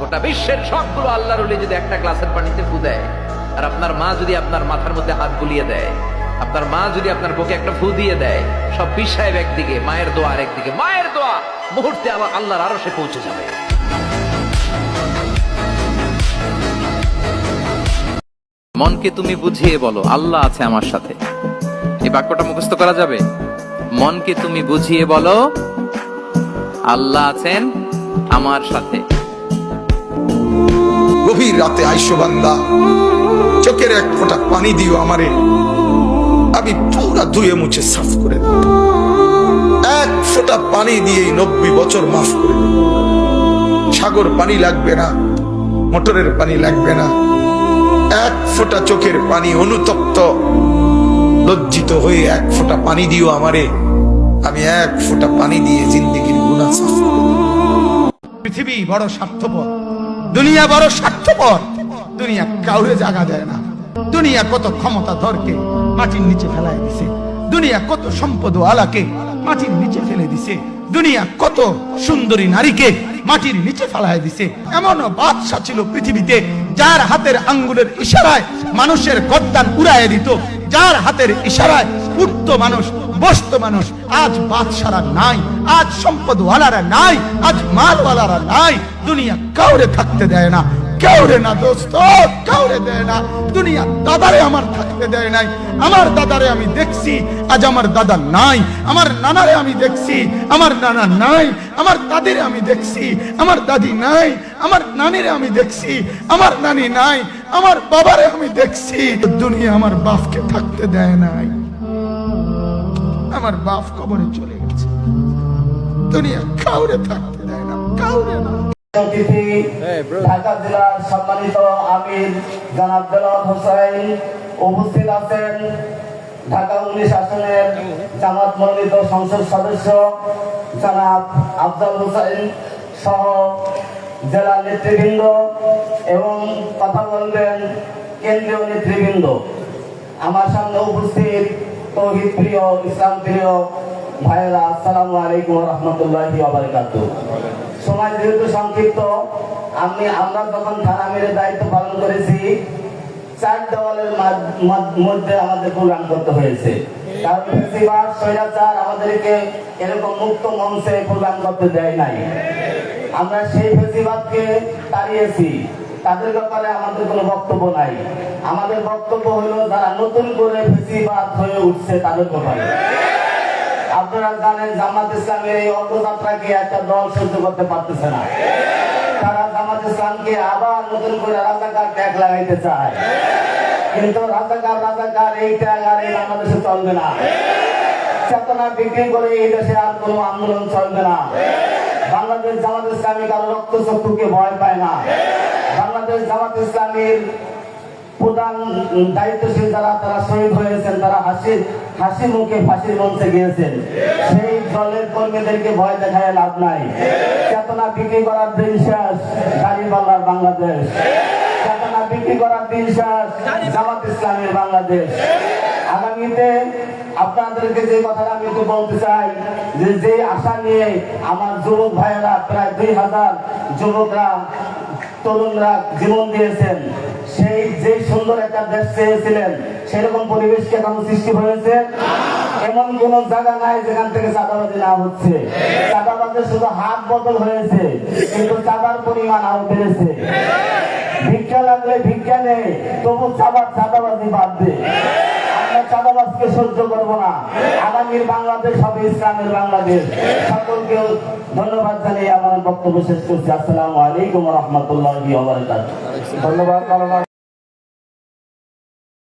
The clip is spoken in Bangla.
গোটা বিশ্বের সবগুলো আল্লাহর ওলি যদি একটা গ্লাসের পানিতে ফু দেয়, আর আপনার মা যদি আপনার মাথার মধ্যে হাত বুলিয়ে দেয়, আপনার মা যদি আপনার বুকে একটা ফু দিয়ে দেয়, সব বিষয় একদিকে, মায়ের দোয়া আর একদিকে। মায়ের দোয়া মুহূর্তে আবার আল্লাহর আরশে পৌঁছে যাবে। মনকে তুমি বুঝিয়ে বলো আল্লাহ আছে আমার সাথে। এই বাক্যটা মুখস্থ করা যাবে? মনকে তুমি বুঝিয়ে বলো আল্লাহ আছেন আমার সাথে। গভীর রাতে আইসো বান্দা, চোখের এক ফোঁটা পানি দিও আমারে, আমি পুরা ধুয়ে মুছে সাফ করে দেব। এক ফোঁটা পানি দিয়ে 90 বছর মাফ করে দেব। সাগর পানি লাগবে না, মোটরের পানি লাগবে না, এক ফোঁটা চোখের পানি, অনুতপ্ত লজ্জিত হয়ে এক ফোঁটা পানি দিও আমারে, আমি এক ফোঁটা পানি দিয়ে জিন্দেগির গুনাহ সাফ করে দেব। পৃথিবী বড় স্বার্থপর, দুনিয়া বড় স্বার্থপর। দুনিয়া কাউরে জায়গা দেয় না। দুনিয়া কত ক্ষমতা ধরকে মাটির নিচে ফেলায় দিছে, দুনিয়া কত সম্পদ আলাকে মাটির নিচে ফেলে দিছে, দুনিয়া কত সুন্দরী নারীকে মাটির নিচে ফেলায় দিছে। এমন বাদশা ছিল পৃথিবীতে যার হাতের আঙ্গুলের ইশারায় মানুষের গর্দান উড়াইয়া দিত, যার হাতের ইশারায় উঠতো মানুষ, বসতো মানুষ। আজ বাদশারা নাই, আজ সম্পদওয়ালারা নাই, আজ মালওয়ালারা নাই। দুনিয়া কাউরে থাকতে দেয় না, কাউরে না দোস্ত, কাউরে দেয় না। দুনিয়া দাদারে আমার থাকতে দেয় নাই। আমার দাদারে আমি দেখছি, আজ আমার দাদা নাই। আমার নানারে আমি দেখছি, আমার নানা নাই। আমার দাদিরে আমি দেখছি, আমার দাদি নাই। আমার নানিরে আমি দেখছি, আমার নানি নাই। আমার বাবারে আমি দেখছি। দুনিয়া আমার বাপকে থাকতে দেয় নাই। আমার বাপ কবরে চলে গেছে। দুনিয়া কাউরে থাকতে দেয় না, কাউরে না। ঢাকা জেলার সম্মানিত আমির জনাব দেলোয়ার হোসেন উপস্থিত আছেন, ঢাকা 19 আসনের জামাত মনোনীত সংসদ সদস্য জনাব আফজাল হোসেন সহ জেলা নেতৃবৃন্দ এবং কথা বলবেন কেন্দ্রীয় নেতৃবৃন্দ। আমার সামনে উপস্থিত তৌহিদ প্রিয়, ইসলাম প্রিয় ভাইয়েরা, আসসালামু আলাইকুম ওয়া রাহমাতুল্লাহি ওয়া বারাকাতুহু। সময় যেহেতু সংক্ষিপ্ত, আমরা যখন থানা আমিরের দায়িত্ব পালন করেছি, 4 দেওয়ালের মধ্যে আমাদের প্রোগ্রাম করতে হয়েছে। কারণ ফেসিবাদ স্বৈরাচার আমাদেরকে এরকম মুক্ত মঞ্চে প্রোগ্রাম করতে দেয় নাই। আমরা সেই ফেসিবাদকে তাড়িয়েছি। তাদের ব্যাপারে আমাদের কোনো বক্তব্য নাই। আমাদের বক্তব্য হলো যারা নতুন করে ফেসিবাদ হয়ে উঠছে তাদের ব্যাপারে। আপনারা জানেন জামাত ইসলামের এই অগ্রযাত্রাকে একটা দল সহ্য করতে পারতেছে না। তারা জামাত ইসলামকে আবার নতুন করে রাজাকার ট্যাগ লাগাইতে চায়। কিন্তু রাজাকার এই ট্যাগ আর এই বাংলাদেশে চলবে না। চেতনা বিক্রি করে এই দেশে আর কোনো আন্দোলন চলবে না। বাংলাদেশ জামাত ইসলামী কারো রক্ত চক্ষুকে ভয় পায় না। বাংলাদেশ জামাত ইসলামীর প্রধান দায়িত্বশীল যারা, তারা শহীদ হয়েছেন, তারা হাসি মুখে ফাঁসির মঞ্চে গিয়েছেন। সেই দলের কর্মীদেরকে ভয় দেখায় লাভ নাই। চেতনা বিক্রি করার দিন শেষ দাঁড়িপাল্লার বাংলাদেশ। চেতনা বিক্রি করার দিন শেষ জামাত ইসলামের বাংলাদেশ। আগামীতে আপনাদেরকে যে কথাটা আমি একটু বলতে চাই, যে আশা নিয়ে আমার যুবক ভাইয়েরা, প্রায় 2000 যুবকরা, তরুণরা জীবন দিয়েছেন, সেই যে সুন্দর একটা দেশ চেয়েছিলেন, সেরকম পরিবেশ কি এখন সৃষ্টি হয়েছে? এমন কোন জায়গা নাই যেখান থেকে চাঁদাবাজি না হচ্ছে। চাঁদাবাজের শুধু হাত বদল হয়েছে, কিন্তু চাঁদার পরিমাণ আরো বেড়েছে। ভিক্ষা লাগলে ভিক্ষা নেই, তবু চাঁদাবাজি বাদ দে। আমরা চাঁদাবাজকে সহ্য করবো না। আগামীর বাংলাদেশ হবে ইসলামের বাংলাদেশ। সকলকে ধন্যবাদ জানিয়ে আমার বক্তব্য শেষ করছি। আসসালামু আলাইকুম ওয়া রাহমাতুল্লাহি ওয়া বারাকাতুহু। ধন্যবাদ।